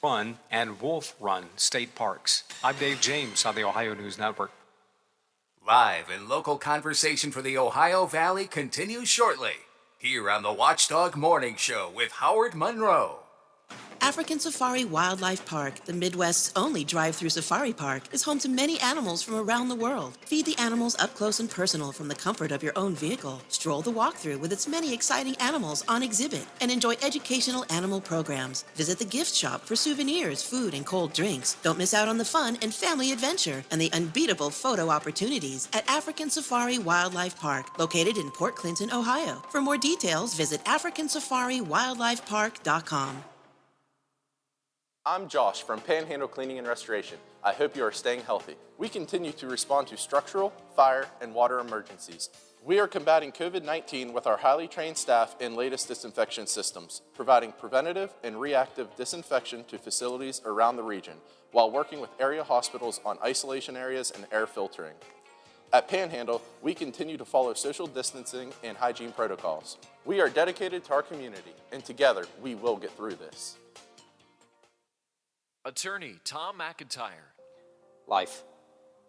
Fun and Wolf Run state parks. I'm Dave James on the Ohio News Network. Live and local conversation for the Ohio Valley continues shortly, here on the Watchdog Morning Show with Howard Monroe. African Safari Wildlife Park, the Midwest's only drive-through safari park, is home to many animals from around the world. Feed the animals up close and personal from the comfort of your own vehicle. Stroll the walkthrough with its many exciting animals on exhibit and enjoy educational animal programs. Visit the gift shop for souvenirs, food, and cold drinks. Don't miss out on the fun and family adventure and the unbeatable photo opportunities at African Safari Wildlife Park, located in Port Clinton, Ohio. For more details, visit africansafariwildlifepark.com. I'm Josh from Panhandle Cleaning and Restoration. I hope you are staying healthy. We continue to respond to structural, fire, and water emergencies. We are combating COVID-19 with our highly trained staff and latest disinfection systems, providing preventative and reactive disinfection to facilities around the region, while working with area hospitals on isolation areas and air filtering. At Panhandle, we continue to follow social distancing and hygiene protocols. We are dedicated to our community, and together we will get through this. Attorney Tom McIntyre. Life.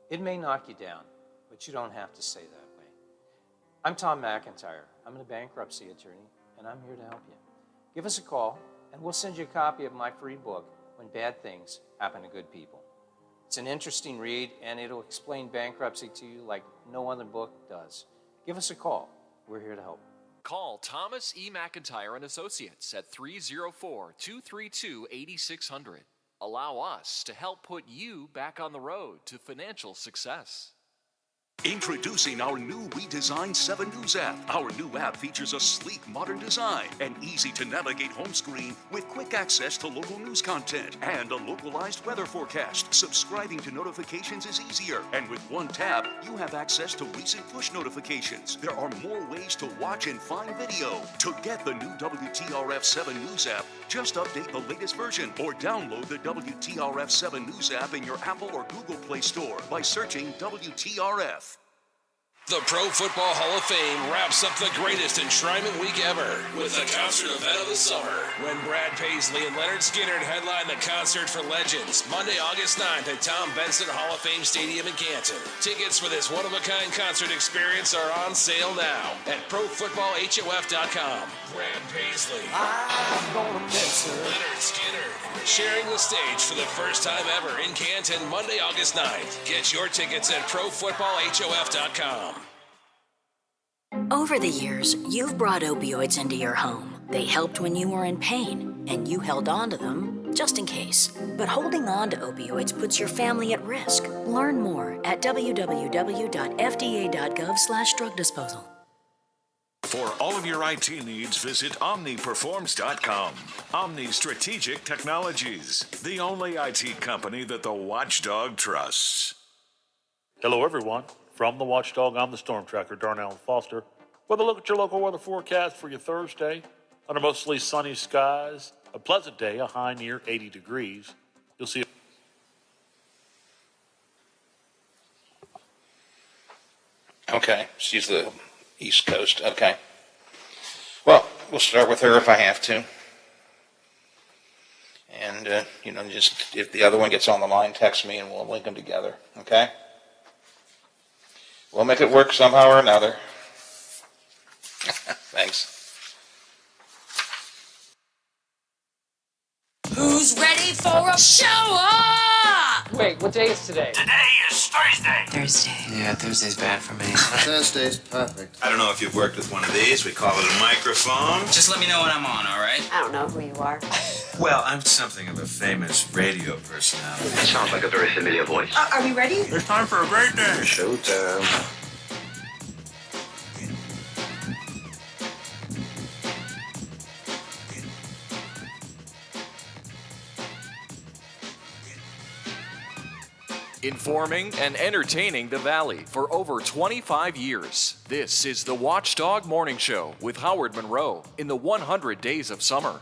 It may knock you down, but you don't have to say that way. I'm Tom McIntyre. I'm a bankruptcy attorney, and I'm here to help you. Give us a call, and we'll send you a copy of my free book, When Bad Things Happen to Good People. It's an interesting read, and it'll explain bankruptcy to you like no other book does. Give us a call. We're here to help. Call Thomas E. McIntyre and Associates at 304-232-8600. Allow us to help put you back on the road to financial success. Introducing our new redesigned 7 News app. Our new app features a sleek, modern design and easy-to-navigate home screen with quick access to local news content and a localized weather forecast. Subscribing to notifications is easier, and with one tap, you have access to recent push notifications. There are more ways to watch and find video. To get the new WTRF 7 News app, just update the latest version or download the WTRF 7 News app in your Apple or Google Play Store by searching WTRF. The Pro Football Hall of Fame wraps up the greatest enshrinement week ever with the concert event of the summer, when Brad Paisley and Leonard Skinner headline the Concert for Legends, Monday, August 9th at Tom Benson Hall of Fame Stadium in Canton. Tickets for this one-of-a-kind concert experience are on sale now at ProFootballHOF.com. Brad Paisley, I'm gonna miss her. Leonard Skinner, sharing the stage for the first time ever in Canton, Monday, August 9th. Get your tickets at ProFootballHOF.com. Over the years, you've brought opioids into your home. They helped when you were in pain, and you held on to them just in case. But holding on to opioids puts your family at risk. Learn more at www.fda.gov/drug disposal. For all of your IT needs, visit OmniPerforms.com. Omni Strategic Technologies, the only IT company that the Watchdog trusts. Hello, everyone. From the Watchdog, I'm the Storm Tracker, Darnell Foster. With a look at your local weather forecast for your Thursday. Under mostly sunny skies, a pleasant day, a high near 80 degrees. You'll see. Okay, she's the East Coast. Okay. Well, we'll start with her if I have to. And, just if the other one gets on the line, text me and we'll link them together. Okay? We'll make it work somehow or another. Thanks. Who's ready for a show up? Wait, what day is today? Today is Thursday. Thursday. Yeah, Thursday's bad for me. Thursday's perfect. I don't know if you've worked with one of these. We call it a microphone. Just let me know when I'm on, all right? I don't know who you are. Well, I'm something of a famous radio personality. That sounds like a very familiar voice. Are we ready? It's time for a great day. Showtime. Informing and entertaining the Valley for over 25 years. This is the Watchdog Morning Show with Howard Monroe in the 100 Days of Summer.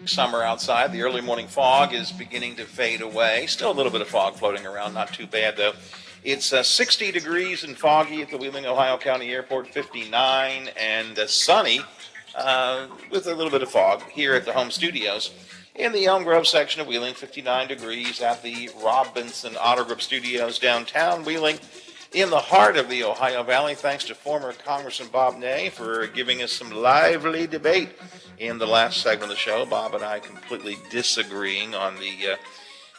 Summer outside. The early morning fog is beginning to fade away. Still a little bit of fog floating around. Not too bad, though. It's 60 degrees and foggy at the Wheeling, Ohio County Airport, 59, and sunny with a little bit of fog here at the home studios. In the Elm Grove section of Wheeling, 59 degrees at the Robinson Auto Group Studios downtown Wheeling, in the heart of the Ohio Valley. Thanks to former Congressman Bob Ney for giving us some lively debate in the last segment of the show. Bob and I completely disagreeing on the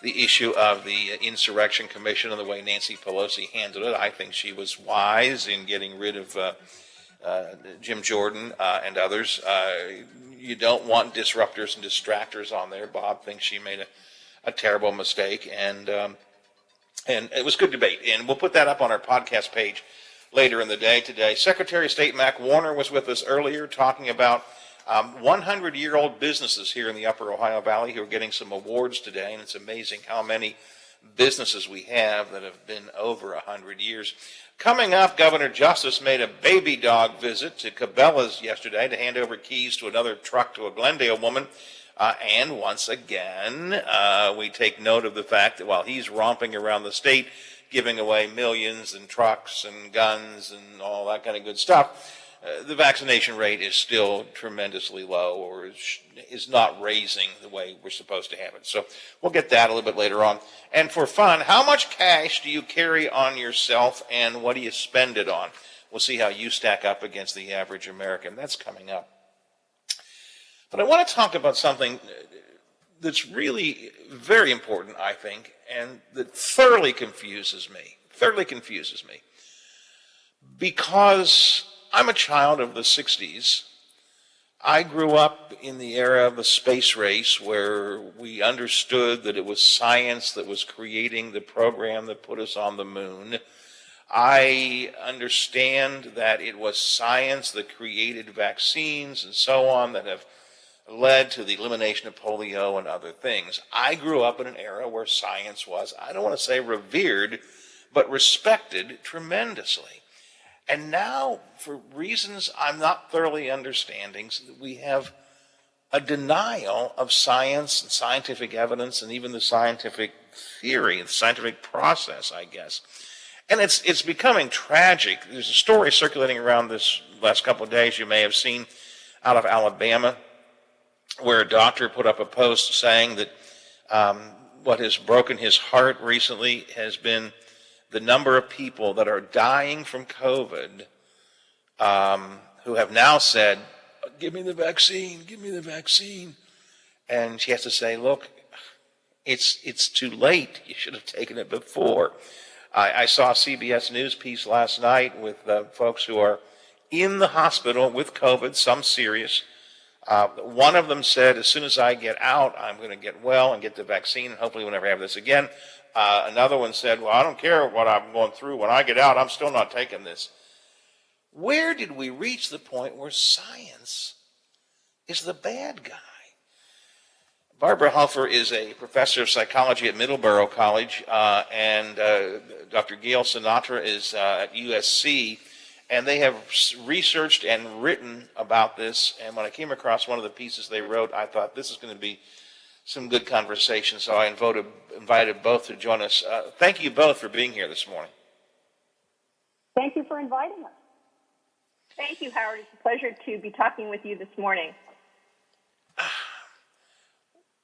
issue of the Insurrection Commission and the way Nancy Pelosi handled it. I think she was wise in getting rid of Jim Jordan and others. You don't want disruptors and distractors on there. Bob thinks she made a terrible mistake, and it was good debate. And we'll put that up on our podcast page later in the day today. Secretary of State Mac Warner was with us earlier talking about 100-year-old businesses here in the Upper Ohio Valley who are getting some awards today, and it's amazing how many businesses we have that have been over 100 years. Coming up, Governor Justice made a baby dog visit to Cabela's yesterday to hand over keys to another truck to a Glendale woman. And once again, we take note of the fact that while he's romping around the state, giving away millions and trucks and guns and all that kind of good stuff, the vaccination rate is still tremendously low, or is not raising the way we're supposed to have it. So we'll get that a little bit later on. And for fun, how much cash do you carry on yourself, and what do you spend it on? We'll see how you stack up against the average American. That's coming up. But I want to talk about something that's really very important, I think, and that thoroughly confuses me. Because I'm a child of the 60s. I grew up in the era of the space race where we understood that it was science that was creating the program that put us on the moon. I understand that it was science that created vaccines and so on that have led to the elimination of polio and other things. I grew up in an era where science was, I don't want to say revered, but respected tremendously. And now, for reasons I'm not thoroughly understanding, we have a denial of science and scientific evidence and even the scientific theory, the scientific process, I guess. And it's becoming tragic. There's a story circulating around this last couple of days you may have seen out of Alabama, where a doctor put up a post saying that what has broken his heart recently has been the number of people that are dying from COVID who have now said, give me the vaccine, give me the vaccine. And she has to say, look, it's too late. You should have taken it before. I saw a CBS News piece last night with folks who are in the hospital with COVID, some serious. One of them said, as soon as I get out, I'm going to get well and get the vaccine, and hopefully we'll never have this again. Another one said, well, I don't care what I'm going through. When I get out, I'm still not taking this. Where did we reach the point where science is the bad guy? Barbara Hofer is a professor of psychology at Middleborough College, and Dr. Gail Sinatra is at USC, and they have researched and written about this. And when I came across one of the pieces they wrote, I thought this is going to be some good conversation, so I invited both to join us. Thank you both for being here this morning. Thank you for inviting us. Thank you, Howard. It's a pleasure to be talking with you this morning.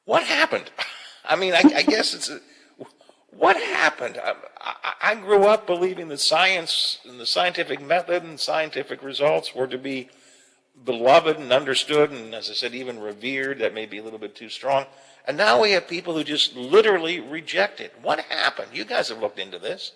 What happened? I mean, I guess what happened? I grew up believing that science and the scientific method and scientific results were to be beloved and understood, and as I said, even revered. That may be a little bit too strong. And now we have people who just literally reject it. What happened? You guys have looked into this.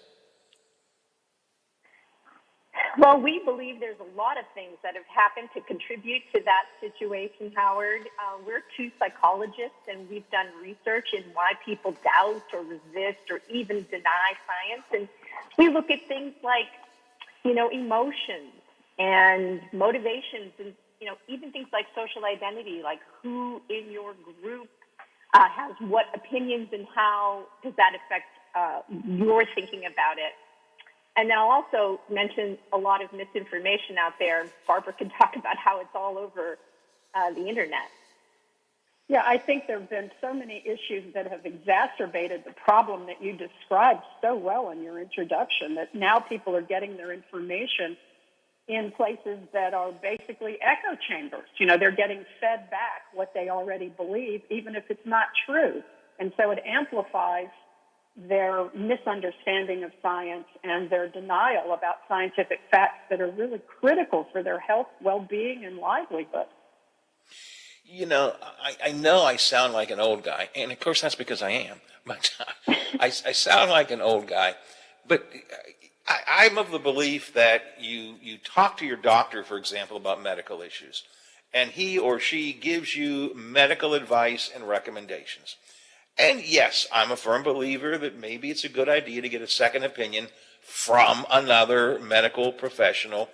Well, we believe there's a lot of things that have happened to contribute to that situation, Howard. We're two psychologists, and we've done research in why people doubt or resist or even deny science. And we look at things like, emotions and motivations and, even things like social identity, like who in your group has what opinions and how does that affect your thinking about it. And I'll also mention a lot of misinformation out there. Barbara can talk about how it's all over the internet. Yeah, I think there have been so many issues that have exacerbated the problem that you described so well in your introduction, that now people are getting their information in places that are basically echo chambers. You know, they're getting fed back what they already believe, even if it's not true. And so it amplifies their misunderstanding of science and their denial about scientific facts that are really critical for their health, well-being, and livelihood. You know I sound like an old guy, and of course that's because I am. But I sound like an old guy. But I'm of the belief that you talk to your doctor, for example, about medical issues, and he or she gives you medical advice and recommendations. And yes, I'm a firm believer that maybe it's a good idea to get a second opinion from another medical professional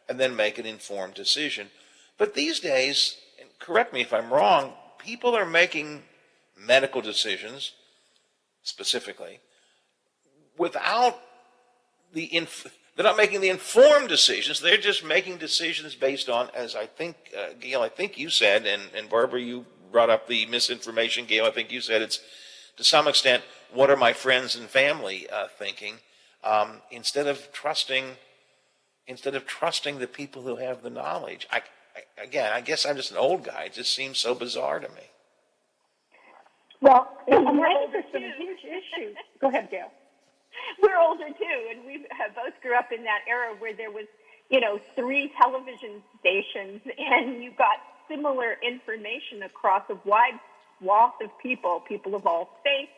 and then make an informed decision. But these days, and correct me if I'm wrong, people are making medical decisions, specifically, without they're not making the informed decisions. They're just making decisions based on, as I think, Gail, I think you said, and Barbara, you brought up the misinformation. Gail, I think you said it's, to some extent, what are my friends and family thinking, instead of trusting the people who have the knowledge. I guess I'm just an old guy. It just seems so bizarre to me. Well, I think there's some huge issues. Go ahead, Gail. We're older too, and we both grew up in that era where there was, 3 television stations, and you got similar information across a wide swath of people of all faiths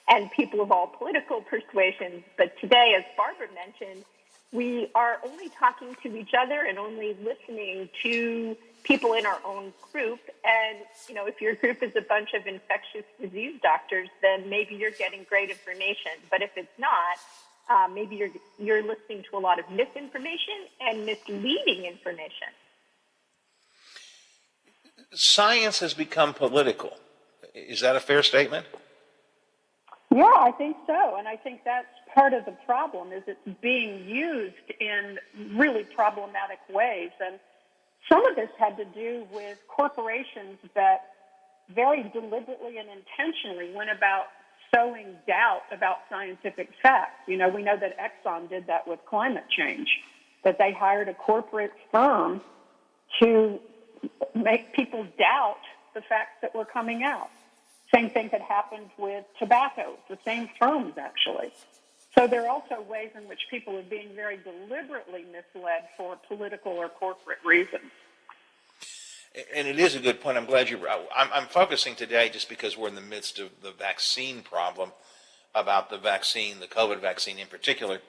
and people of all political persuasions. But today, as Barbara mentioned, we are only talking to each other and only listening to people in our own group. And, if your group is a bunch of infectious disease doctors, then maybe you're getting great information. But if it's not, maybe you're listening to a lot of misinformation and misleading information. Science has become political. Is that a fair statement? Yeah, I think so. And I think that's part of the problem, is it's being used in really problematic ways. And some of this had to do with corporations that very deliberately and intentionally went about sowing doubt about scientific facts. We know that Exxon did that with climate change, that they hired a corporate firm to make people doubt the facts that were coming out. Same thing had happened with tobacco, the same firms, actually. So there are also ways in which people are being very deliberately misled for political or corporate reasons. And it is a good point. I'm glad I'm focusing today just because we're in the midst of the vaccine problem, about the vaccine, the COVID vaccine in particular.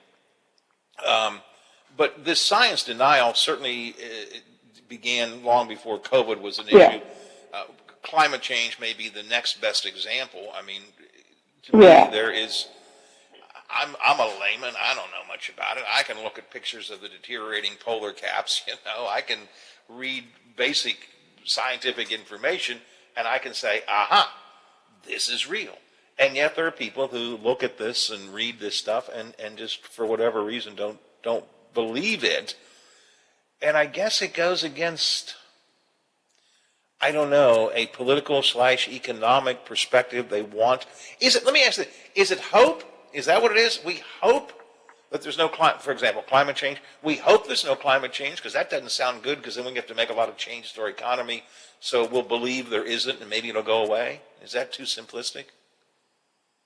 But this science denial certainly began long before COVID was an issue. Yeah. Climate change may be the next best example. I mean, to me, there is. I'm a layman. I don't know much about it. I can look at pictures of the deteriorating polar caps. I can read basic scientific information, and I can say, aha, this is real. And yet there are people who look at this and read this stuff and just for whatever reason don't believe it. And I guess it goes against, I don't know, a political / economic perspective they want. Let me ask you, is it hope? Is that what it is? We hope that there's no for example, climate change. We hope there's no climate change, because that doesn't sound good, because then we have to make a lot of changes to our economy. So we'll believe there isn't, and maybe it'll go away. Is that too simplistic?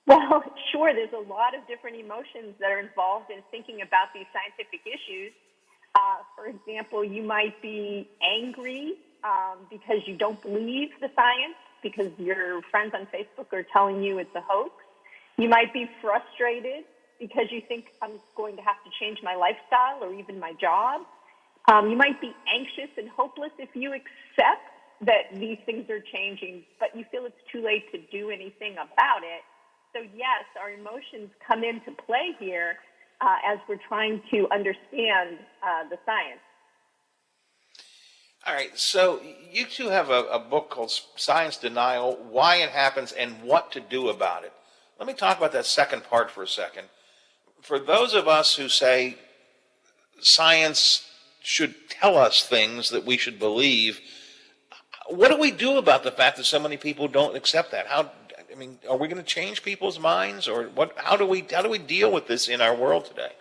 Well, sure. There's a lot of different emotions that are involved in thinking about these scientific issues. For example, you might be angry because you don't believe the science, because your friends on Facebook are telling you it's a hoax. You might be frustrated because you think I'm going to have to change my lifestyle or even my job. You might be anxious and hopeless if you accept that these things are changing, but you feel it's too late to do anything about it. So yes, our emotions come into play here as we're trying to understand the science. All right, so you two have a book called Science Denial, Why It Happens and What to Do About It. Let me talk about that second part for a second. For those of us who say science should tell us things that we should believe, what do we do about the fact that so many people don't accept that? Are we going to change people's minds, or what? How do we deal with this in our world today?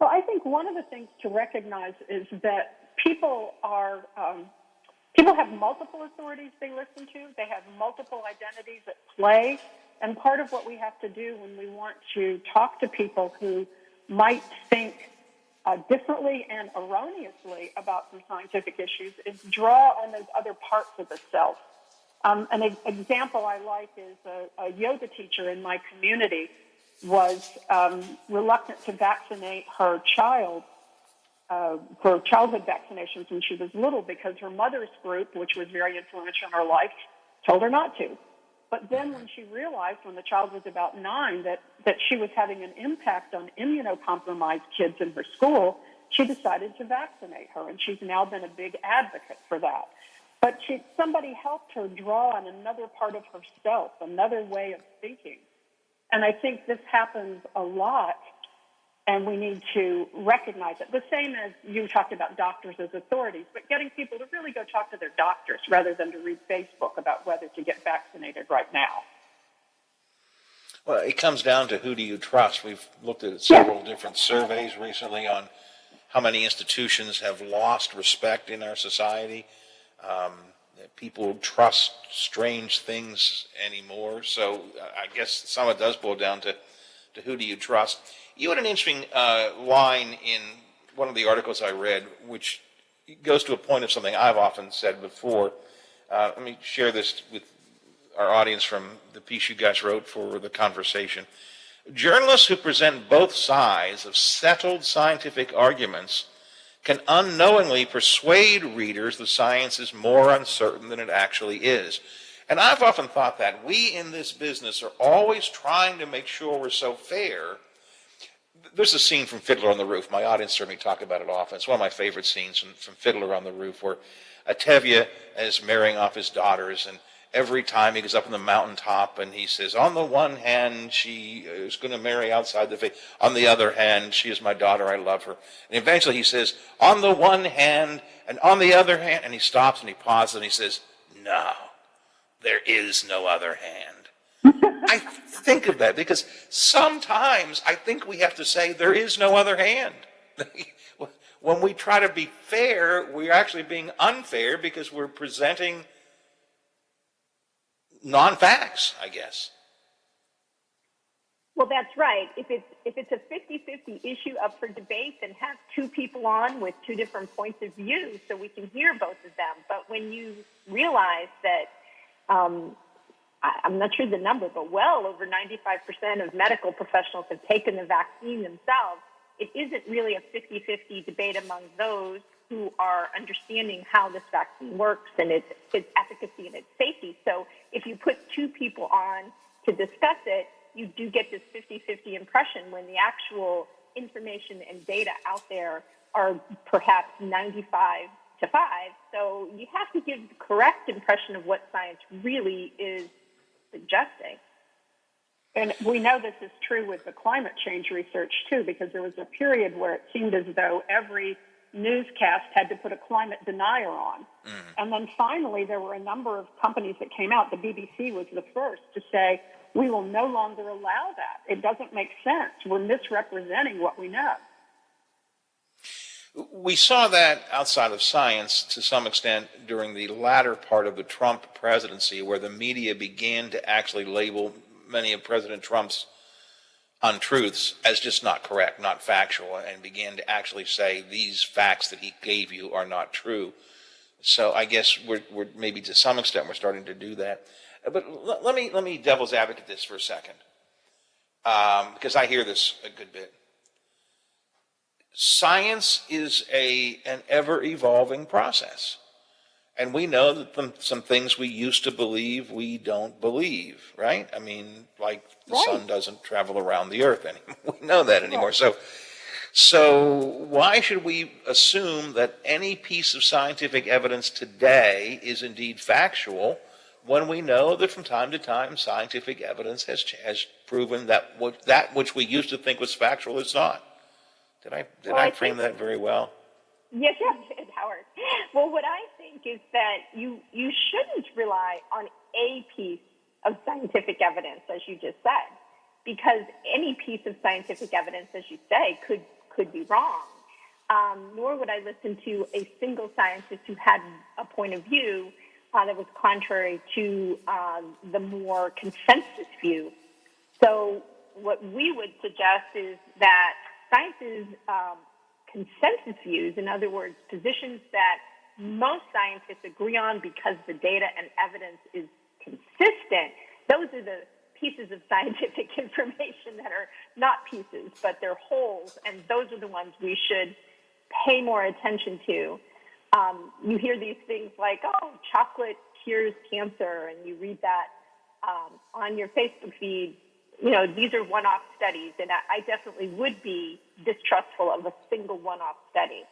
Well, I think one of the things to recognize is that people have multiple authorities they listen to. They have multiple identities at play. And part of what we have to do when we want to talk to people who might think differently and erroneously about some scientific issues is draw on those other parts of the self. An example I like is a yoga teacher in my community was reluctant to vaccinate her child for childhood vaccinations when she was little because her mother's group, which was very influential in her life, told her not to. But then when she realized when the child was about 9 that she was having an impact on immunocompromised kids in her school, she decided to vaccinate her, and she's now been a big advocate for that. But somebody helped her draw on another part of herself, another way of thinking. And I think this happens a lot, and we need to recognize it. The same as you talked about doctors as authorities, but getting people to really go talk to their doctors rather than to read Facebook about whether to get vaccinated right now. Well, it comes down to who do you trust. We've looked at several different surveys recently on how many institutions have lost respect in our society. People trust strange things anymore. So I guess some of it does boil down to who do you trust. You had an interesting line in one of the articles I read, which goes to a point of something I've often said before. Let me share this with our audience from the piece you guys wrote for the conversation. Journalists who present both sides of settled scientific arguments can unknowingly persuade readers the science is more uncertain than it actually is. And I've often thought that we in this business are always trying to make sure we're so fair. There's a scene from Fiddler on the Roof. My audience heard me talk about it often. It's one of my favorite scenes from Fiddler on the Roof, where Tevye is marrying off his daughters, and every time he goes up on the mountaintop and he says, on the one hand, she is going to marry outside the faith. On the other hand, she is my daughter. I love her. And eventually he says, on the one hand and on the other hand. And he stops and he pauses and he says, no, there is no other hand. I think of that because sometimes I think we have to say there is no other hand. When we try to be fair, we're actually being unfair because we're presenting non-facts, I guess. Well, that's right. If it's a 50-50 issue up for debate, then have two people on with two different points of view so we can hear both of them. But when you realize that, I'm not sure the number, but well over 95% of medical professionals have taken the vaccine themselves, it isn't really a 50-50 debate among those who are understanding how this vaccine works and its efficacy and its safety. So if you put two people on to discuss it, you do get this 50-50 impression when the actual information and data out there are perhaps 95 to 5. So you have to give the correct impression of what science really is suggesting. And we know this is true with the climate change research, too, because there was a period where it seemed as though every newscast had to put a climate denier on. And then finally, there were a number of companies that came out. The BBC was the first to say, we will no longer allow that. It doesn't make sense. We're misrepresenting what we know. We saw that outside of science to some extent during the latter part of the Trump presidency, where the media began to actually label many of President Trump's untruths as just not correct, not factual, and began to actually say these facts that he gave you are not true. So I guess we're maybe to some extent we're starting to do that. But let me devil's advocate this for a second, because I hear this a good bit. Science is an ever-evolving process. And we know that some things we used to believe we don't believe, right? I mean, like the sun doesn't travel around the earth anymore. We know that anymore. So why should we assume that any piece of scientific evidence today is indeed factual when we know that from time to time scientific evidence has proven that which we used to think was factual is not? Did I frame that very well? Yes, you did, Howard. Well, what I think is that you shouldn't rely on a piece of scientific evidence, as you just said, because any piece of scientific evidence, as you say, could be wrong. nor would I listen to a single scientist who had a point of view that was contrary to the more consensus view. So what we would suggest is that science's consensus views, in other words, positions that most scientists agree on because the data and evidence is consistent, those are the pieces of scientific information that are not pieces, but they're wholes, and those are the ones we should pay more attention to. You hear these things like, oh, chocolate cures cancer, and you read that on your Facebook feed. You know, these are one-off studies, and I definitely would be distrustful of a single one-off study.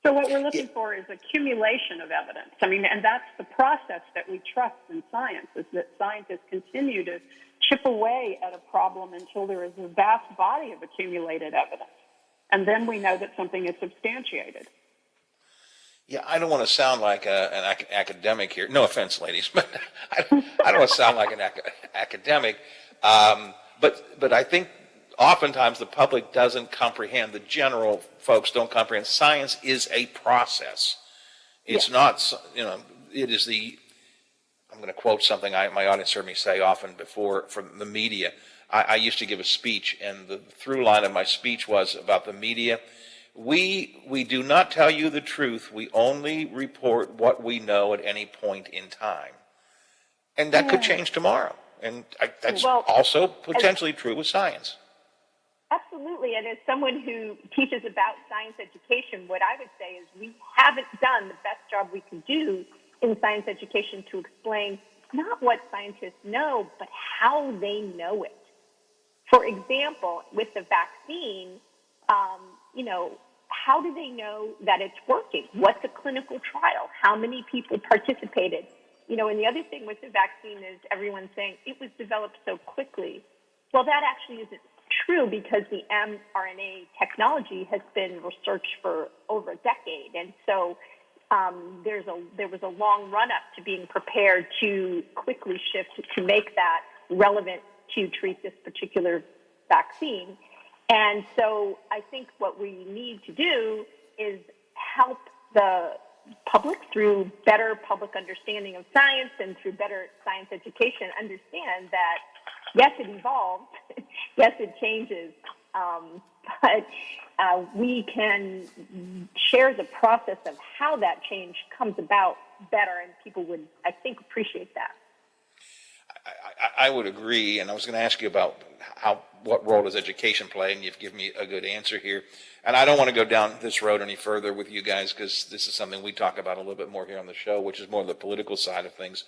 So what we're looking for is accumulation of evidence. I mean, and that's the process that we trust in science, is that scientists continue to chip away at a problem until there is a vast body of accumulated evidence. And then we know that something is substantiated. Yeah, I don't want to sound like an academic here. No offense, ladies, but I don't want to sound like an academic. But I think oftentimes the public doesn't comprehend, the general folks don't comprehend. Science is a process. It's not, you know, it is I'm going to quote something my audience heard me say often before from the media. I used to give a speech, and the through line of my speech was about the media. We do not tell you the truth. We only report what we know at any point in time. And that could change tomorrow. And that's also potentially true with science. Absolutely. And as someone who teaches about science education, what I would say is we haven't done the best job we can do in science education to explain not what scientists know, but how they know it. For example, with the vaccine, you know, how do they know that it's working? What's a clinical trial? How many people participated? You know, and the other thing with the vaccine is everyone's saying it was developed so quickly. Well, that actually isn't true because the mRNA technology has been researched for over a decade. And so there was a long run-up to being prepared to quickly shift to make that relevant to treat this particular vaccine. And so I think what we need to do is help the public through better public understanding of science and through better science education understand that, yes, it evolves, yes, it changes, but we can share the process of how that change comes about better, and people would, I think, appreciate that. I would agree, and I was going to ask you about what role does education play, and you've given me a good answer here. And I don't want to go down this road any further with you guys because this is something we talk about a little bit more here on the show, which is more the political side of things.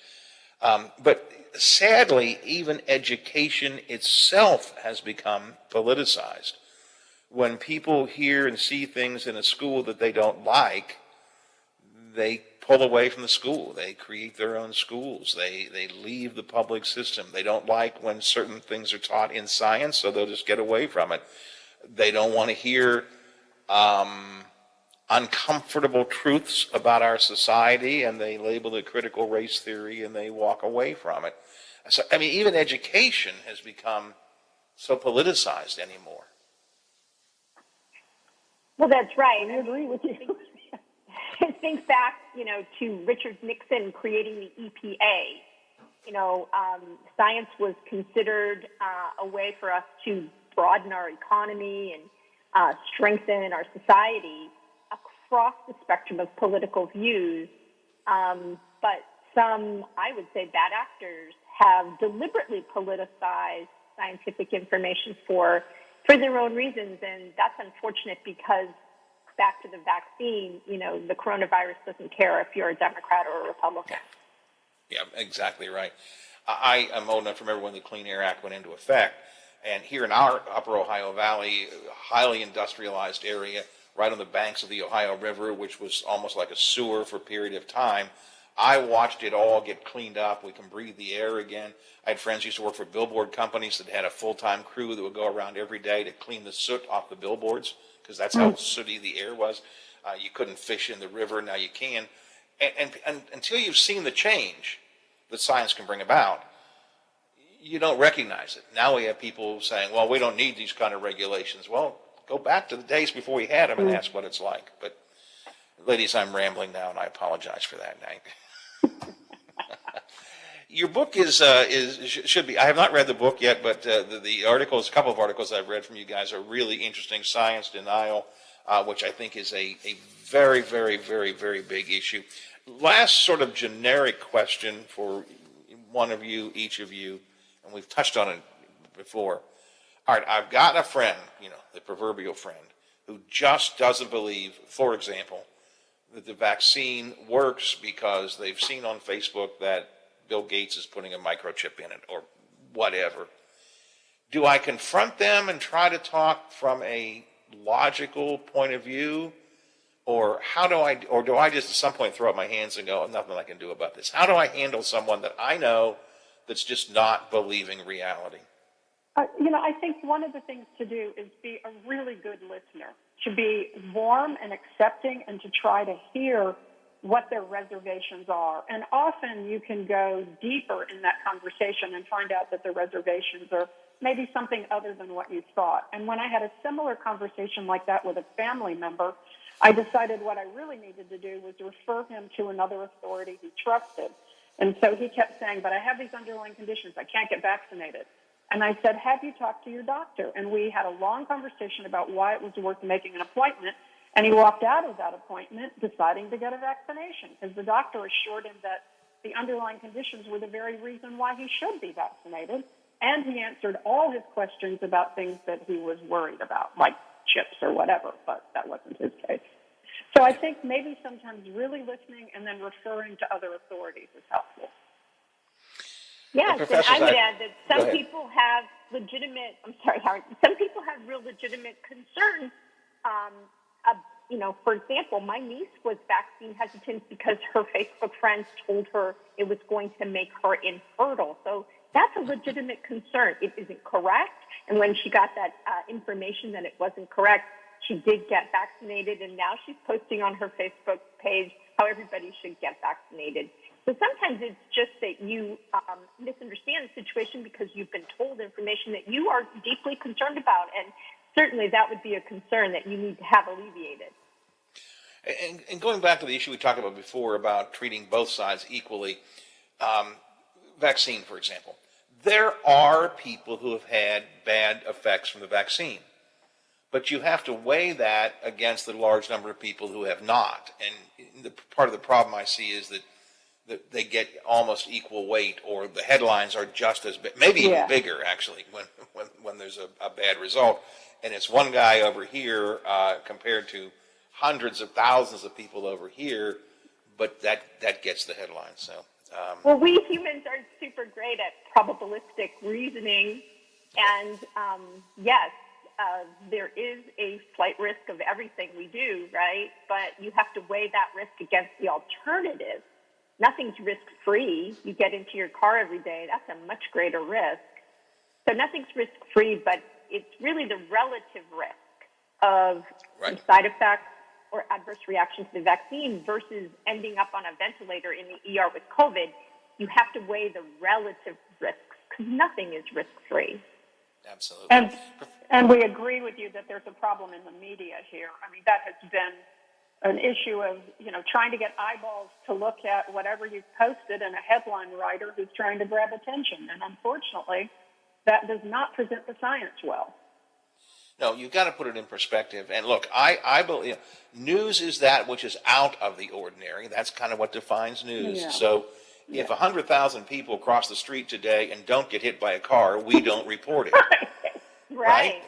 But sadly, even education itself has become politicized. When people hear and see things in a school that they don't like, they pull away from the school. They create their own schools. They leave the public system. They don't like when certain things are taught in science, so they'll just get away from it. They don't want to hear uncomfortable truths about our society, and they label it critical race theory, and they walk away from it. So, I mean, even education has become so politicized anymore. Well, that's right. I agree with you. Think back, you know, to Richard Nixon creating the EPA. You know, science was considered a way for us to broaden our economy and strengthen our society across the spectrum of political views. But some, I would say, bad actors have deliberately politicized scientific information for their own reasons, and that's unfortunate because back to the vaccine, you know, the coronavirus doesn't care if you're a Democrat or a Republican. Yeah, exactly right. I am old enough to remember when the Clean Air Act went into effect, and here in our Upper Ohio Valley, highly industrialized area, right on the banks of the Ohio River, which was almost like a sewer for a period of time, I watched it all get cleaned up. We can breathe the air again. I had friends who used to work for billboard companies that had a full-time crew that would go around every day to clean the soot off the billboards, because that's how sooty the air was. You couldn't fish in the river, now you can. And until you've seen the change that science can bring about, you don't recognize it. Now we have people saying, well, we don't need these kind of regulations. Well, Go back to the days before we had them and ask what it's like. But, ladies, I'm rambling now, and I apologize for that. Your book should be. I have not read the book yet, but the articles, a couple of articles I've read from you guys are really interesting. Science denial, which I think is a very, very, very, very big issue. Last sort of generic question for one of you, each of you, and we've touched on it before. All right, I've got a friend, the proverbial friend, who just doesn't believe, for example, that the vaccine works because they've seen on Facebook that Bill Gates is putting a microchip in it or whatever. Do I confront them and try to talk from a logical point of view? Or do I just at some point throw up my hands and go, nothing I can do about this? How do I handle someone that I know that's just not believing reality? I think one of the things to do is be a really good listener, to be warm and accepting and to try to hear what their reservations are. And often you can go deeper in that conversation and find out that the reservations are maybe something other than what you thought. And when I had a similar conversation like that with a family member, I decided what I really needed to do was refer him to another authority he trusted. And so he kept saying, but I have these underlying conditions. I can't get vaccinated. And I said, have you talked to your doctor? And we had a long conversation about why it was worth making an appointment. And he walked out of that appointment deciding to get a vaccination because the doctor assured him that the underlying conditions were the very reason why he should be vaccinated. And he answered all his questions about things that he was worried about, like chips or whatever, but that wasn't his case. So I think maybe sometimes really listening and then referring to other authorities is helpful. Yes, and I would add that some people have some people have real legitimate concerns. For example, my niece was vaccine hesitant because her Facebook friends told her it was going to make her infertile. So that's a legitimate concern. It isn't correct. And when she got that information that it wasn't correct, she did get vaccinated. And now she's posting on her Facebook page how everybody should get vaccinated. So sometimes it's just that you misunderstand the situation because you've been told information that you are deeply concerned about. And certainly that would be a concern that you need to have alleviated. And going back to the issue we talked about before about treating both sides equally, vaccine, for example, there are people who have had bad effects from the vaccine. But you have to weigh that against the large number of people who have not. And part of the problem I see is that they get almost equal weight, or the headlines are just as big, maybe even bigger, actually, when there's a bad result. And it's one guy over here compared to hundreds of thousands of people over here, but that gets the headlines. So, well, we humans are super great at probabilistic reasoning, and yes, there is a slight risk of everything we do, right? But you have to weigh that risk against the alternative. Nothing's risk-free. You get into your car every day. That's a much greater risk. So nothing's risk-free, but it's really the relative risk of some side effects or adverse reaction to the vaccine versus ending up on a ventilator in the ER with COVID. You have to weigh the relative risks because nothing is risk-free. Absolutely. And we agree with you that there's a problem in the media here. I mean, that has been an issue of, trying to get eyeballs to look at whatever you've posted and a headline writer who's trying to grab attention. And unfortunately, that does not present the science well. No, you've got to put it in perspective. And look, I believe news is that which is out of the ordinary. That's kind of what defines news. Yeah. So if 100,000 people cross the street today and don't get hit by a car, we don't report it. Right.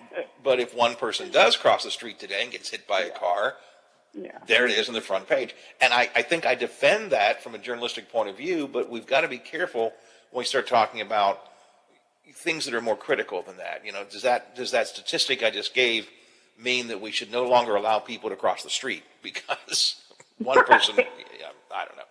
But if one person does cross the street today and gets hit by a car, there it is on the front page. And I think I defend that from a journalistic point of view, but we've got to be careful when we start talking about things that are more critical than that. Does that statistic I just gave mean that we should no longer allow people to cross the street because one person, I don't know.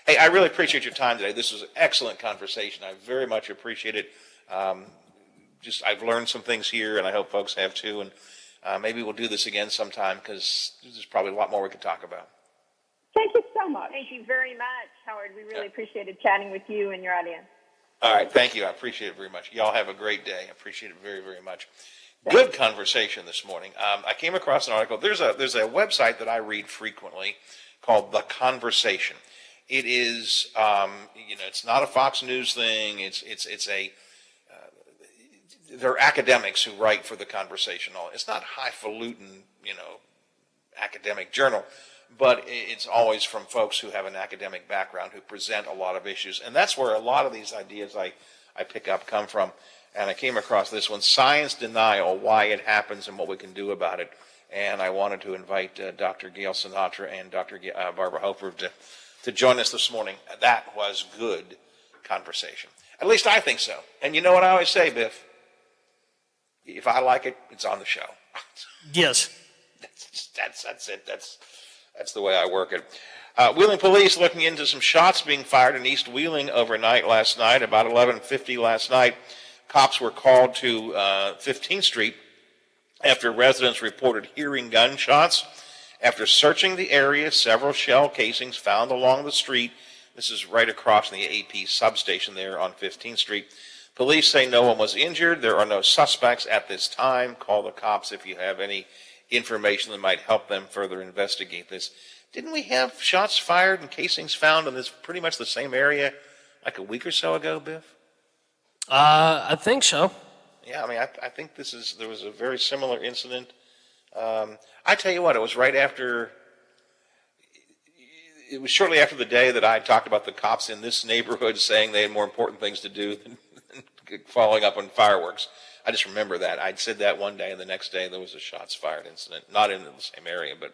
Hey, I really appreciate your time today. This was an excellent conversation. I very much appreciate it. I've learned some things here, and I hope folks have too. And maybe we'll do this again sometime because there's probably a lot more we could talk about. Thank you so much. Thank you very much, Howard. We really appreciated chatting with you and your audience. All right. Thank you. I appreciate it very much. Y'all have a great day. I appreciate it very, very much. Good conversation this morning. I came across an article. There's a website that I read frequently called The Conversation. It is, it's not a Fox News thing. They're academics who write for The Conversation. It's not highfalutin, academic journal, but it's always from folks who have an academic background who present a lot of issues. And that's where a lot of these ideas I pick up come from. And I came across this one, Science Denial, Why It Happens and What We Can Do About It. And I wanted to invite Dr. Gail Sinatra and Dr. Barbara Hofer to join us this morning. That was good conversation. At least I think so. And you know what I always say, Biff? If I like it, it's on the show. Yes. That's it. That's the way I work it. Wheeling police looking into some shots being fired in East Wheeling overnight last night. About 11:50 last night, cops were called to 15th Street after residents reported hearing gunshots. After searching the area, several shell casings found along the street. This is right across from the AP substation there on 15th Street. Police say no one was injured. There are no suspects at this time. Call the cops if you have any information that might help them further investigate this. Didn't we have shots fired and casings found in this pretty much the same area like a week or so ago, Biff? I think so. Yeah, I mean, I think there was a very similar incident. I tell you what, it was shortly after the day that I talked about the cops in this neighborhood saying they had more important things to do than following up on fireworks. I just remember that. I'd said that one day, and the next day there was a shots fired incident. Not in the same area, but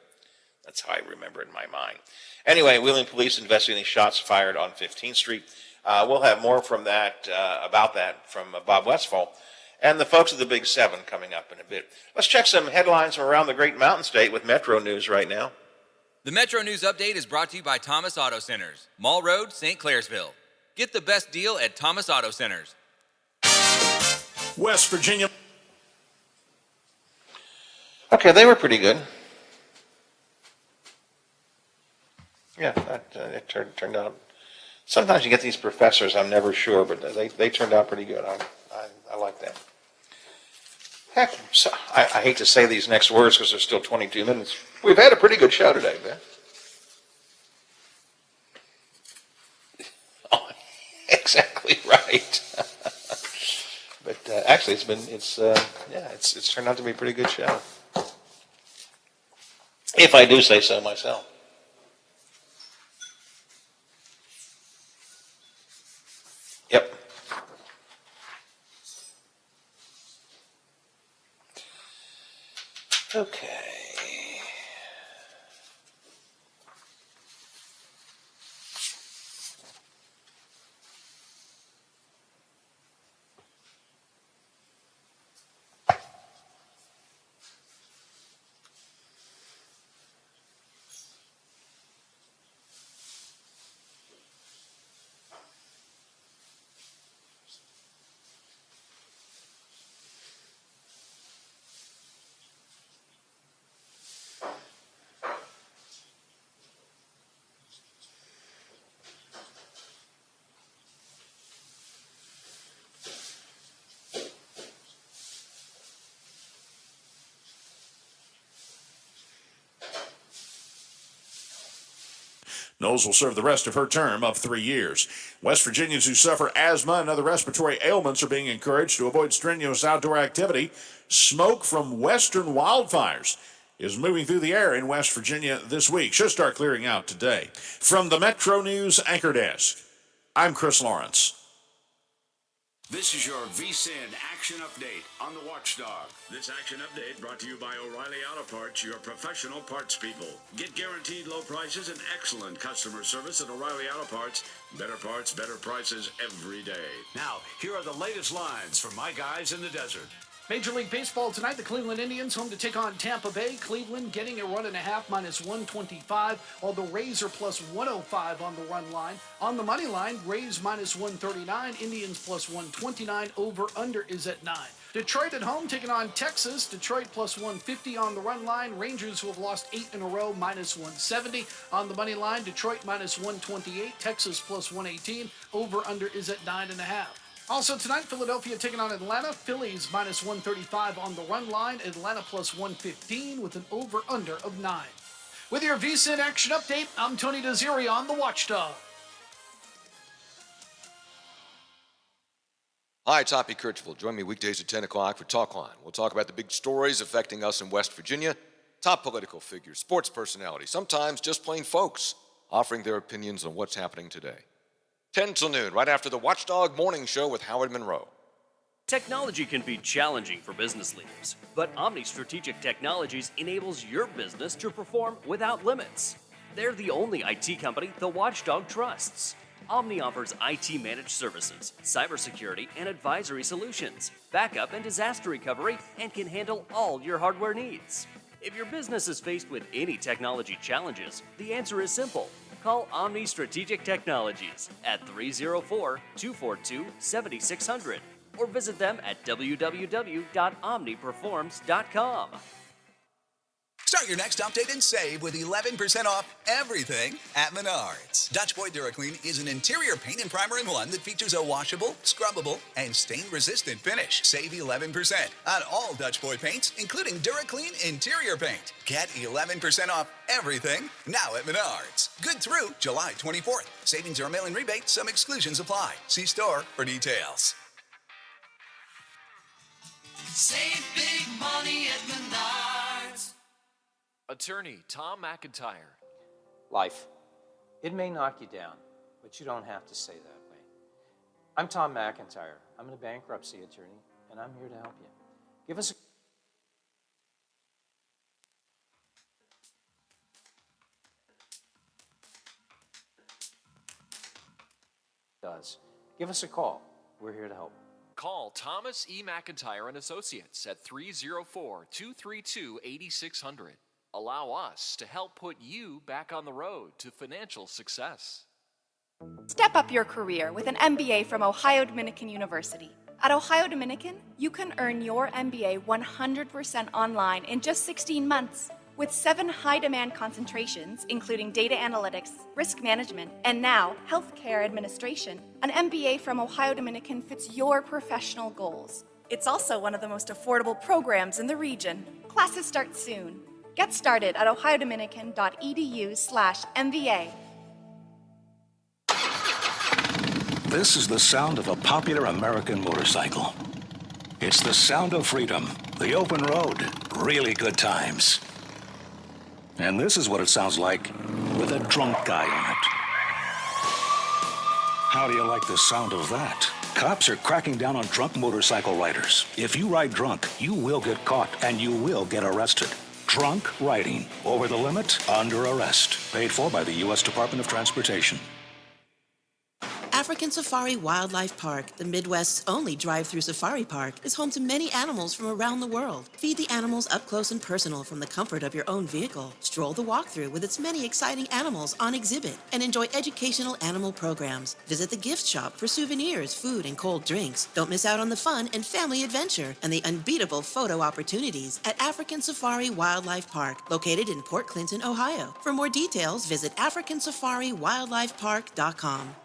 that's how I remember it in my mind. Anyway, Wheeling police investigating shots fired on 15th Street. We'll have more from that, about that from Bob Westfall and the folks at the Big Seven coming up in a bit. Let's check some headlines from around the great Mountain State with Metro News right now. The Metro News Update is brought to you by Thomas Auto Centers, Mall Road, St. Clairsville. Get the best deal at Thomas Auto Centers. West Virginia. Okay, they were pretty good. Yeah, it turned out. Sometimes you get these professors, I'm never sure, but they turned out pretty good. I like that. Heck, so, I hate to say these next words because there's still 22 minutes. We've had a pretty good show today, Ben. Oh, exactly right. But actually, it's turned out to be a pretty good show. If I do say so myself. Yep. Okay. Knowles will serve the rest of her term of 3 years. West Virginians who suffer asthma and other respiratory ailments are being encouraged to avoid strenuous outdoor activity. Smoke from western wildfires is moving through the air in West Virginia this week. Should start clearing out today. From the Metro News Anchor Desk, I'm Chris Lawrence. This is your VSIN Action Update on the Watchdog. This Action Update brought to you by O'Reilly Auto Parts, your professional parts people. Get guaranteed low prices and excellent customer service at O'Reilly Auto Parts. Better parts, better prices every day. Now, here are the latest lines from my guys in the desert. Major League Baseball tonight, the Cleveland Indians home to take on Tampa Bay. Cleveland getting a run and a half, minus 125, while the Rays are plus 105 on the run line. On the money line, Rays minus 139, Indians plus 129, over-under is at 9. Detroit at home taking on Texas. Detroit plus 150 on the run line. Rangers, who have lost 8 in a row, minus 170. On the money line, Detroit minus 128, Texas plus 118, over-under is at 9.5. Also tonight, Philadelphia taking on Atlanta. Phillies minus 135 on the run line. Atlanta plus 115 with an over-under of 9. With your VSiN action update, I'm Tony Desiri on the Watchdog. Hi, it's Hoppy Kirchville. Join me weekdays at 10 o'clock for Talkline. We'll talk about the big stories affecting us in West Virginia, top political figures, sports personalities, sometimes just plain folks offering their opinions on what's happening today. 10 till noon, right after the Watchdog Morning Show with Howard Monroe. Technology can be challenging for business leaders, but Omni Strategic Technologies enables your business to perform without limits. They're the only IT company the Watchdog trusts. Omni offers IT managed services, cybersecurity and advisory solutions, backup and disaster recovery, and can handle all your hardware needs. If your business is faced with any technology challenges, the answer is simple. Call Omni Strategic Technologies at 304-242-7600 or visit them at www.omniperforms.com. Start your next update and save with 11% off everything at Menards. Dutch Boy DuraClean is an interior paint and primer in one that features a washable, scrubbable, and stain-resistant finish. Save 11% on all Dutch Boy paints, including DuraClean interior paint. Get 11% off everything now at Menards. Good through July 24th. Savings are a mail-in rebate. Some exclusions apply. See store for details. Save big money at Menards. Attorney Tom McIntyre. Life. It may knock you down, but you don't have to say that way. I'm Tom McIntyre. I'm a bankruptcy attorney, and I'm here to help you. Give us a Give us a call. We're here to help. Call Thomas E. McIntyre and Associates at 304-232-8600. Allow us to help put you back on the road to financial success. Step up your career with an MBA from Ohio Dominican University. At Ohio Dominican, you can earn your MBA 100% online in just 16 months. With 7 high-demand concentrations, including data analytics, risk management, and now healthcare administration, an MBA from Ohio Dominican fits your professional goals. It's also one of the most affordable programs in the region. Classes start soon. Get started at ohiodominican.edu/MBA. This is the sound of a popular American motorcycle. It's the sound of freedom, the open road, really good times. And this is what it sounds like with a drunk guy on it. How do you like the sound of that? Cops are cracking down on drunk motorcycle riders. If you ride drunk, you will get caught and you will get arrested. Drunk riding, over the limit, under arrest. Paid for by the U.S. Department of Transportation. African Safari Wildlife Park, the Midwest's only drive-through safari park, is home to many animals from around the world. Feed the animals up close and personal from the comfort of your own vehicle. Stroll the walkthrough with its many exciting animals on exhibit and enjoy educational animal programs. Visit the gift shop for souvenirs, food, and cold drinks. Don't miss out on the fun and family adventure and the unbeatable photo opportunities at African Safari Wildlife Park, located in Port Clinton, Ohio. For more details, visit africansafariwildlifepark.com.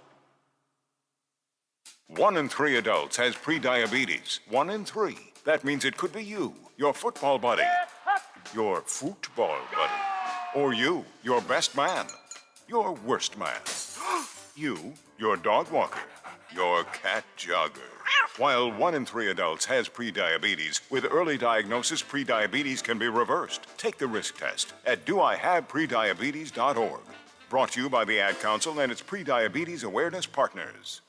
1 in 3 adults has prediabetes. 1 in 3. That means it could be you, your football buddy, your football buddy, or you, your best man, your worst man, you, your dog walker, your cat jogger. While 1 in 3 adults has prediabetes, with early diagnosis, prediabetes can be reversed. Take the risk test at doihaveprediabetes.org. Brought to you by the Ad Council and its prediabetes awareness partners.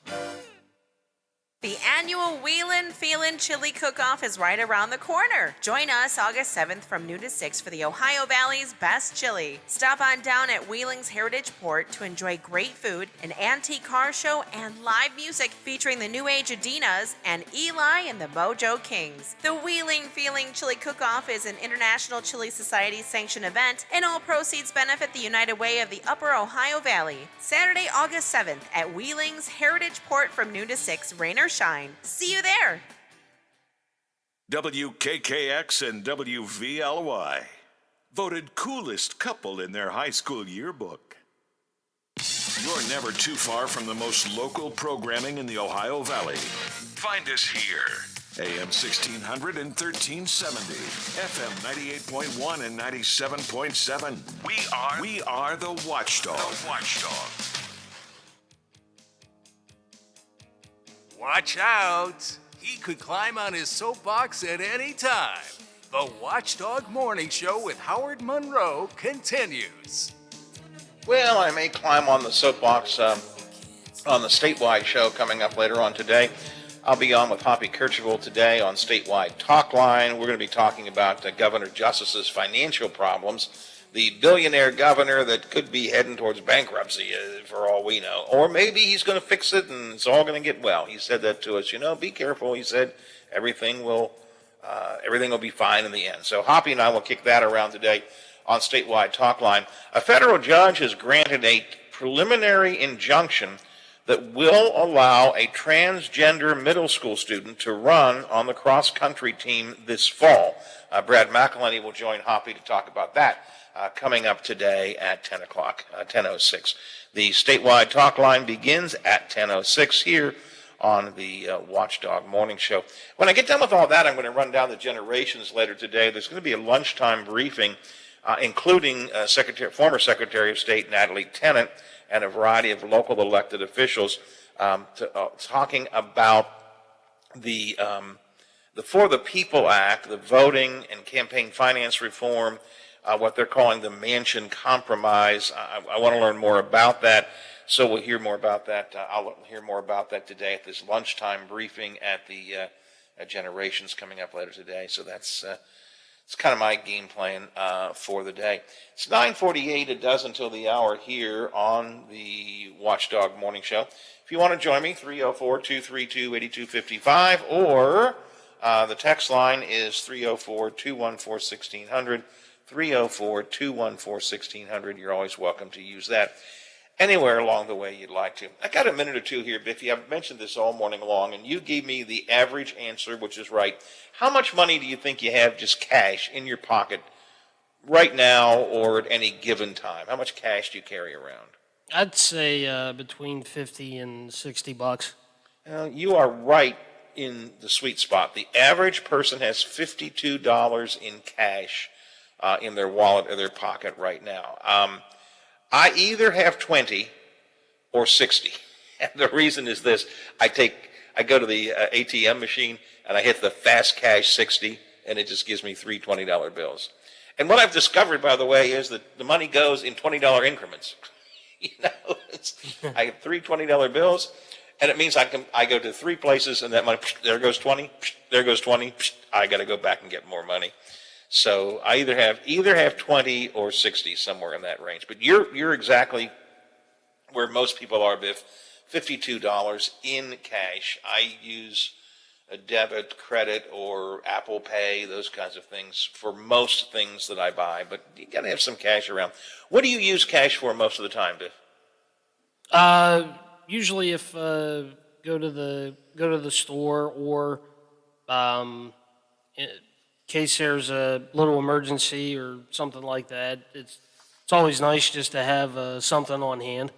The annual Wheelin' Feelin' Chili Cook-Off is right around the corner. Join us August 7th from noon to 6 for the Ohio Valley's best chili. Stop on down at Wheeling's Heritage Port to enjoy great food, an antique car show, and live music featuring the New Age Adinas and Eli and the Mojo Kings. The Wheeling Feeling Chili Cook-Off is an International Chili Society sanctioned event, and all proceeds benefit the United Way of the Upper Ohio Valley. Saturday, August 7th at Wheeling's Heritage Port from noon to 6, rain or shine. See you there. WKKX and WVLY voted coolest couple in their high school yearbook. You're never too far from the most local programming in the Ohio Valley. Find us here. AM 1600 and 1370. FM 98.1 and 97.7. We are the Watchdog. The Watchdog. Watch out! He could climb on his soapbox at any time. The Watchdog Morning Show with Howard Monroe continues. Well, I may climb on the soapbox on the statewide show coming up later on today. I'll be on with Hoppy Kercheval today on Statewide Talk Line. We're going to be talking about Governor Justice's financial problems. The billionaire governor that could be heading towards bankruptcy, for all we know. Or maybe he's going to fix it and it's all going to get well. He said that to us. Be careful. He said everything will be fine in the end. So Hoppy and I will kick that around today on Statewide Talk Line. A federal judge has granted a preliminary injunction that will allow a transgender middle school student to run on the cross-country team this fall. Brad McElhenney will join Hoppy to talk about that coming up today at 10 o'clock, 10:06. The Statewide Talk Line begins at 10:06 here on the Watchdog Morning Show. When I get done with all that, I'm going to run down the generations later today. There's going to be a lunchtime briefing, including former Secretary of State Natalie Tennant and a variety of local elected officials talking about the For the People Act, the voting and campaign finance reform, what they're calling the Manchin Compromise. I want to learn more about that, so we'll hear more about that. I'll hear more about that today at this lunchtime briefing at the Generations coming up later today. So that's it's kind of my game plan for the day. It's 9:48, a dozen until the hour here on the Watchdog Morning Show. If you want to join me, 304-232-8255, or the text line is 304-214-1600, 304-214-1600. You're always welcome to use that anywhere along the way you'd like to. I got a minute or two here, Biffy. I've mentioned this all morning long, and you gave me the average answer, which is right. How much money do you think you have just cash in your pocket right now or at any given time? How much cash do you carry around? I'd say between 50 and 60 bucks. You are right in the sweet spot. The average person has $52 in cash in their wallet or their pocket right now. I either have 20 or 60. And the reason is this. I go to the ATM machine and I hit the fast cash 60 and it just gives me three $20 bills. And what I've discovered, by the way, is that the money goes in $20 increments. I have three $20 bills, and it means I go to three places and that money, there goes 20, there goes 20, I got to go back and get more money. So I either have 20 or 60, somewhere in that range. But you're exactly where most people are, Biff. $52 in cash. I use a debit, credit, or Apple Pay, those kinds of things for most things that I buy. But you got to have some cash around. What do you use cash for most of the time, Biff? Usually, if go to the store, or in case there's a little emergency or something like that, it's always nice just to have something on hand.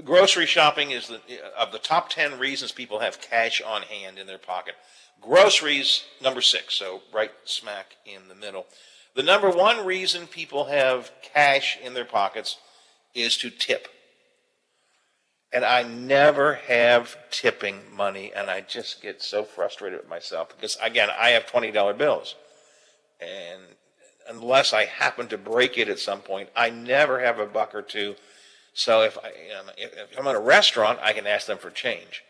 Grocery shopping is of the top 10 reasons people have cash on hand in their pocket. Groceries, number 6, so right smack in the middle. The number 1 reason people have cash in their pockets is to tip. And I never have tipping money, and I just get so frustrated with myself because, again, I have $20 bills. And unless I happen to break it at some point, I never have a buck or two. So if I'm at a restaurant, I can ask them for change.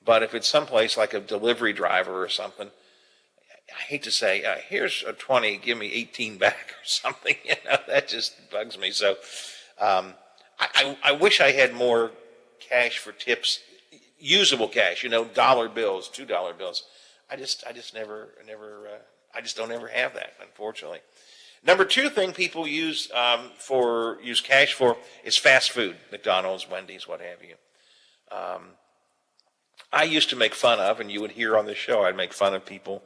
But if it's someplace like a delivery driver or something, I hate to say, here's a 20, give me 18 back or something. That just bugs me. So I wish I had more cash for tips, usable cash, dollar bills, $2 bills. I just don't ever have that, unfortunately. Number 2 thing people use cash for is fast food, McDonald's, Wendy's, what have you. I used to make fun of, and you would hear on this show, I'd make fun of people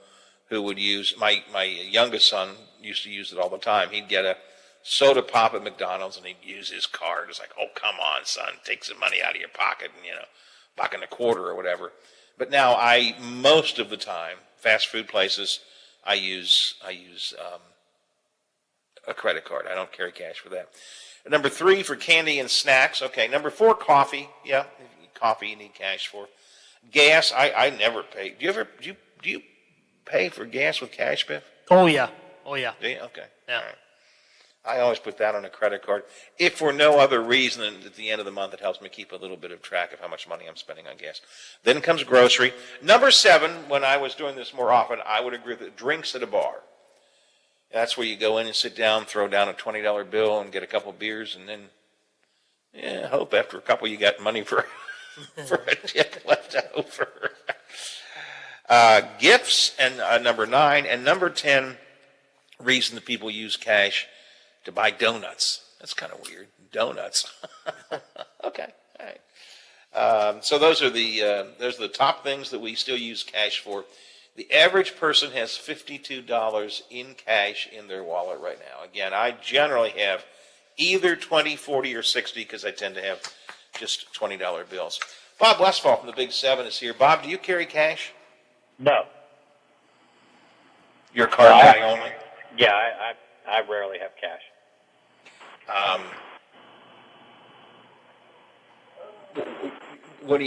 who would use, my youngest son used to use it all the time. He'd get a soda pop at McDonald's, and he'd use his card. It's like, oh, come on, son, take some money out of your pocket and, buck and a quarter or whatever. But now most of the time, fast food places, I use a credit card. I don't carry cash for that. Number 3 for candy and snacks. Okay. Number 4, coffee. Yeah, coffee you need cash for. Gas, I never pay. Do you pay for gas with cash, Biff? Oh yeah. Oh yeah. Do you? Okay. Yeah. All right. I always put that on a credit card, if for no other reason than at the end of the month it helps me keep a little bit of track of how much money I'm spending on gas. Then comes grocery. Number 7, when I was doing this more often, I would agree with drinks at a bar. That's where you go in and sit down, throw down a $20 bill and get a couple beers, and then, hope after a couple you got money for a tip left over. Gifts, and number 9, and number 10, reason that people use cash to buy donuts. That's kind of weird. Donuts. Okay. All right. So those are the top things that we still use cash for. The average person has $52 in cash in their wallet right now. Again, I generally have either 20, 40, or 60 because I tend to have just $20 bills. Bob Westfall from the Big 7 is here. Bob, do you carry cash? No. You're a card guy only? Yeah, I rarely have cash. What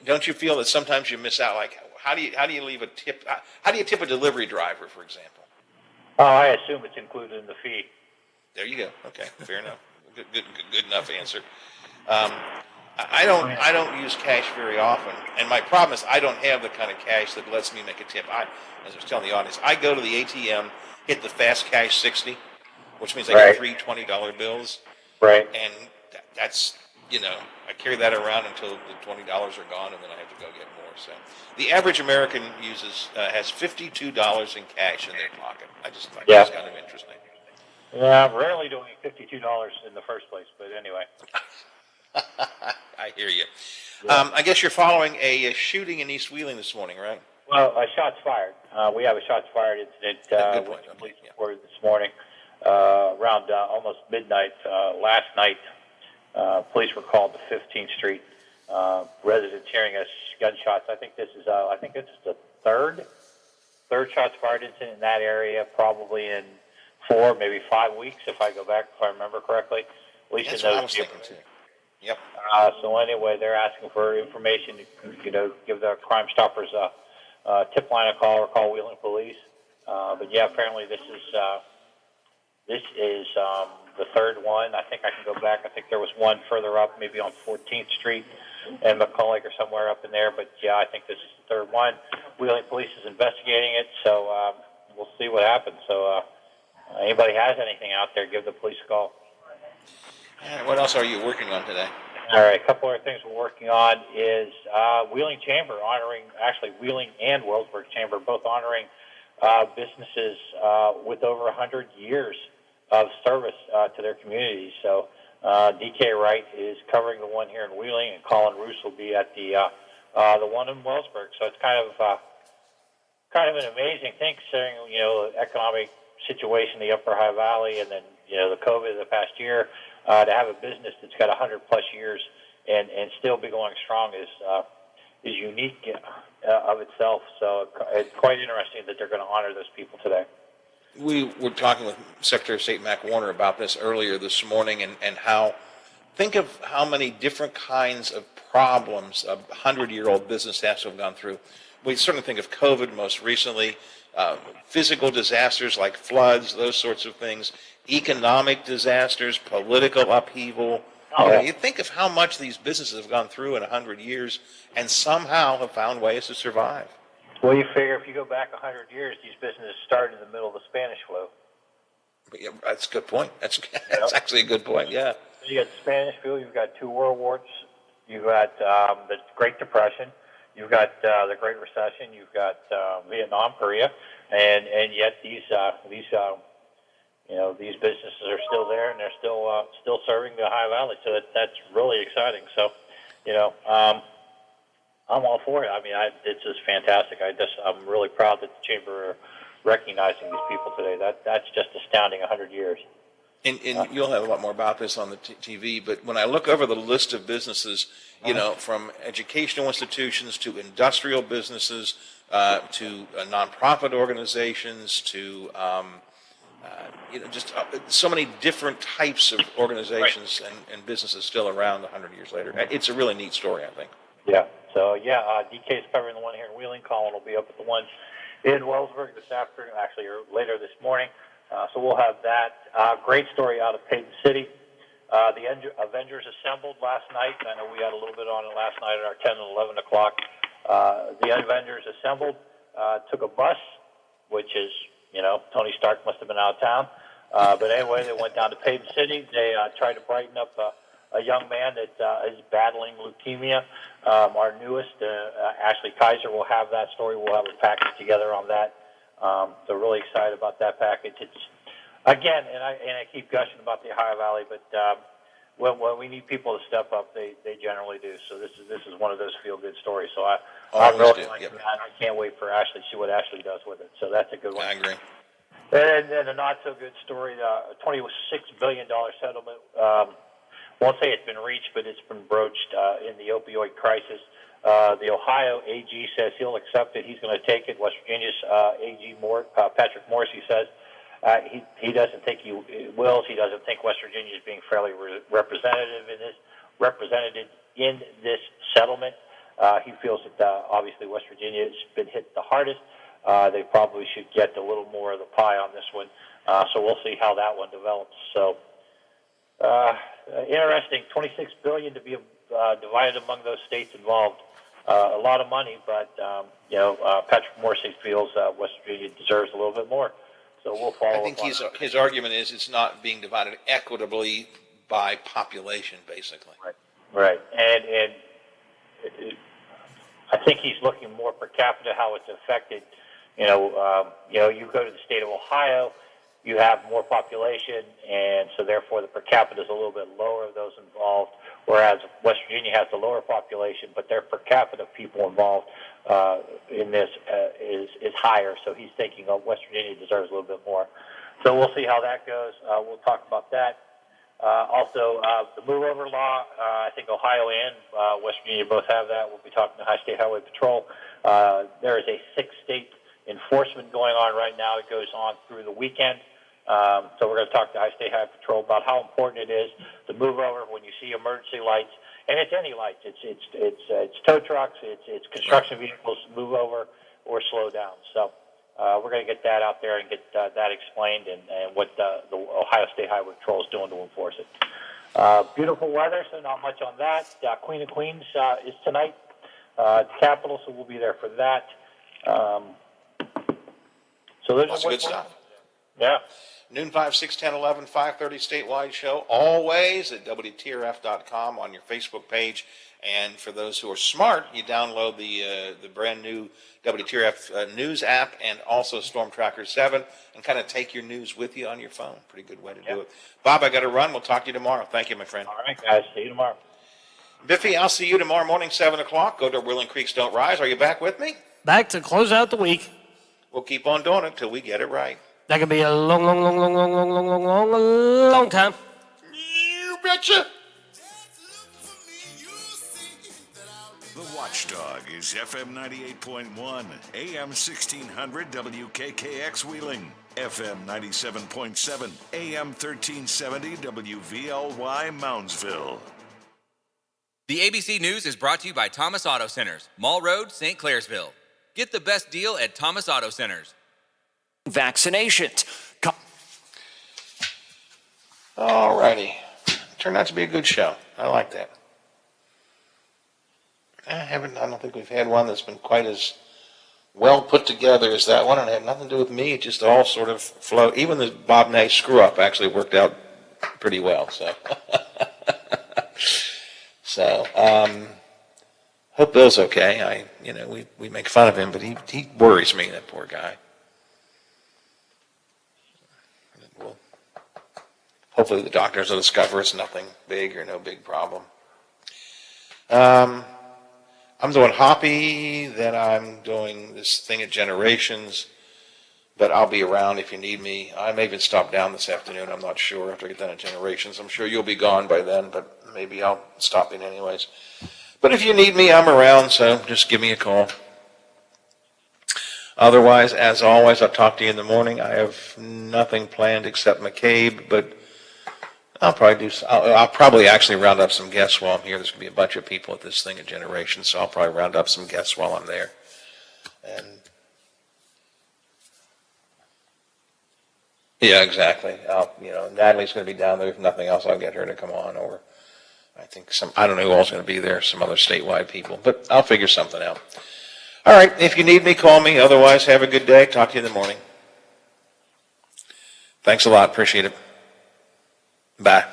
don't you feel that sometimes you miss out? Like, how do you leave a tip? How do you tip a delivery driver, for example? Oh, I assume it's included in the fee. There you go. Okay, fair enough. Good enough answer. I don't use cash very often, and my problem is I don't have the kind of cash that lets me make a tip. As I was telling the audience, I go to the ATM, hit the fast cash 60, which means I get 3 $20 bills. Right. And that's, I carry that around until the $20 are gone, and then I have to go get more. So the average American has $52 in cash in their pocket. I just thought that was kind of interesting. Yeah, I'm rarely doing $52 in the first place, but anyway. I hear you. I guess you're following a shooting in East Wheeling this morning, right? Well, shots fired. We have a shots fired incident with the police reported this morning around almost midnight last night. Police were called to 15th Street. Residents hearing us gunshots. I think this is the third shots fired incident in that area, probably in 4, maybe 5 weeks, if I go back, if I remember correctly. At least That's in what I those was thinking too. Yep. So anyway, they're asking for information to give the Crime Stoppers a tip line a call or call Wheeling Police. But yeah, apparently this is the third one. I think I can go back. I think there was one further up, maybe on 14th Street and McCulloch or somewhere up in there. But yeah, I think this is the third one. Wheeling Police is investigating it, so we'll see what happens. So anybody has anything out there, give the police a call. What else are you working on today? All right, a couple other things we're working on is Wheeling Chamber honoring, actually Wheeling and Wellsburg Chamber both honoring businesses with over 100 years of service to their communities. So DK Wright is covering the one here in Wheeling, and Colin Roos will be at the one in Wellsburg. So it's kind of an amazing thing, considering the economic situation in the Upper High Valley, and then the COVID of the past year. To have a business that's got 100+ years and still be going strong is unique of itself. So it's quite interesting that they're going to honor those people today. We were talking with Secretary of State Mac Warner about this earlier this morning, and think of how many different kinds of problems a 100-year-old business has to have gone through. We certainly think of COVID most recently, physical disasters like floods, those sorts of things, economic disasters, political upheaval. You think of how much these businesses have gone through in 100 years and somehow have found ways to survive. Well, you figure if you go back 100 years, these businesses started in the middle of the Spanish flu. Yeah, that's a good point. That's actually a good point, yeah. You got the Spanish flu, you've got 2 world wars, you've got the Great Depression, you've got the Great Recession, you've got Vietnam, Korea, and yet these businesses are still there, and they're still serving the High Valley. So that's really exciting. So, I'm all for it. I mean, it's just fantastic. I'm really proud that the chamber are recognizing these people today. That's just astounding. 100 years. And you'll have a lot more about this on the TV, but when I look over the list of businesses, you know, from educational institutions to industrial businesses, to nonprofit organizations, to you know, just so many different types of organizations and businesses still around 100 years later. It's a really neat story, I think. Yeah. So, DK is covering the one here in Wheeling. Colin will be up at the one in Wellsburg this afternoon, actually, or later this morning. So we'll have that. Great story out of Payton City. The Avengers assembled last night. I know we had a little bit on it last night at our 10 and 11 o'clock. The Avengers assembled, took a bus, which is, you know, Tony Stark must have been out of town. But anyway, they went down to Payton City. They tried to brighten up a young man that is battling leukemia. Our newest, Ashley Kaiser, will have that story. We'll have a package together on that. So really excited about that package. It's again, and I keep gushing about the Ohio Valley, but when we need people to step up, they generally do. So this is one of those feel good stories. So I'm really liking that. I can't wait for Ashley to see what Ashley does with it. So that's a good one. I agree. And then a not so good story: a $26 billion settlement. Won't say it's been reached, but it's been broached in the opioid crisis. The Ohio AG says he'll accept it. He's going to take it. West Virginia's AG Patrick Morrissey says he doesn't think he will. He doesn't think West Virginia is being fairly represented in this settlement. He feels that obviously West Virginia has been hit the hardest. They probably should get a little more of the pie on this one. So we'll see how that one develops. So interesting. $26 billion to be divided among those states involved. A lot of money, but Patrick Morrissey feels West Virginia deserves a little bit more. So we'll follow. I think his argument is it's not being divided equitably by population, basically. Right, and I think he's looking more per capita how it's affected. You go to the state of Ohio, you have more population, and so therefore the per capita is a little bit lower of those involved. Whereas West Virginia has the lower population, but their per capita people involved in this is higher. So he's thinking, West Virginia deserves a little bit more. So we'll see how that goes. We'll talk about that. Also, the move-over law, I think Ohio and West Virginia both have that. We'll be talking to High State Highway Patrol. There is a 6-state enforcement going on right now. It goes on through the weekend. So we're going to talk to High State Highway Patrol about how important it is to move over when you see emergency lights, and it's any lights. It's tow trucks, it's construction vehicles, move over or slow down. So we're going to get that out there and get that explained and what the Ohio State Highway Patrol is doing to enforce it. Beautiful weather, so not much on that. Queen of Queens is tonight at the Capitol, so we'll be there for that. So there's lots of good stuff. Yeah. Noon 5, 6, 10, 11, 5:30 statewide show, always at WTRF.com on your Facebook page. And for those who are smart, you download the brand new WTRF news app and also Storm Tracker 7 and kind of take your news with you on your phone. Pretty good way to do it. Bob, I got to run. We'll talk to you tomorrow. Thank you, my friend. All right, guys. See you tomorrow. Biffy, I'll see you tomorrow morning, 7 o'clock. Go to Wheeling Creeks Don't Rise. Are you back with me? Back to close out the week. We'll keep on doing it till we get it right. That could be a long time. You betcha. The Watchdog is FM 98.1, AM 1600 WKKX Wheeling, FM 97.7, AM 1370 WVLY Moundsville. The ABC News is brought to you by Thomas Auto Centers, Mall Road, St. Clairsville. Get the best deal at Thomas Auto Centers. Vaccinations. All righty. Turned out to be a good show. I like that. I don't think we've had one that's been quite as well put together as that one, and it had nothing to do with me. It just all sort of flowed. Even the Bob Nash screw-up actually worked out pretty well. So, hope Bill's okay. We make fun of him, but he worries me, that poor guy. Hopefully the doctors will discover it's nothing big or no big problem. I'm doing Hoppy, then I'm doing this thing at Generations. but I'll be around if you need me. I may even stop down this afternoon. I'm not sure after I get done at Generations. I'm sure you'll be gone by then, but maybe I'll stop in anyways. But if you need me, I'm around, so just give me a call. Otherwise, as always, I'll talk to you in the morning. I have nothing planned except McCabe, but I'll probably actually round up some guests while I'm here. There's going to be a bunch of people at this thing at Generations, so I'll probably round up some guests while I'm there. And yeah, exactly. Natalie's going to be down there. If nothing else, I'll get her to come on. Or I don't know who else is going to be there, some other statewide people, but I'll figure something out. All right, if you need me, call me. Otherwise, have a good day. Talk to you in the morning. Thanks a lot. Appreciate it. Bye.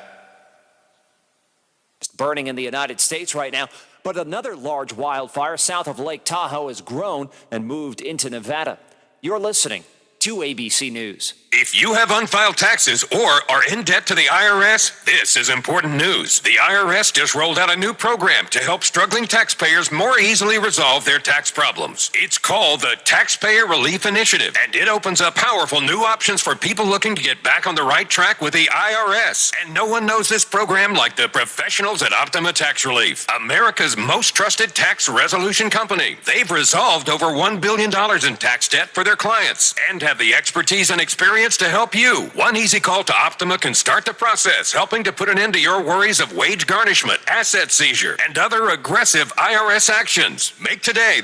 It's burning in the United States right now, but another large wildfire south of Lake Tahoe has grown and moved into Nevada. You're listening to ABC News. If you have unfiled taxes or are in debt to the IRS, this is important news. The IRS just rolled out a new program to help struggling taxpayers more easily resolve their tax problems. It's called the Taxpayer Relief Initiative, and it opens up powerful new options for people looking to get back on the right track with the IRS. And no one knows this program like the professionals at Optima Tax Relief, America's most trusted tax resolution company. They've resolved over $1 billion in tax debt for their clients and have the expertise and experience to help you. One easy call to Optima can start the process, helping to put an end to your worries of wage garnishment, asset seizure, and other aggressive IRS actions. Make today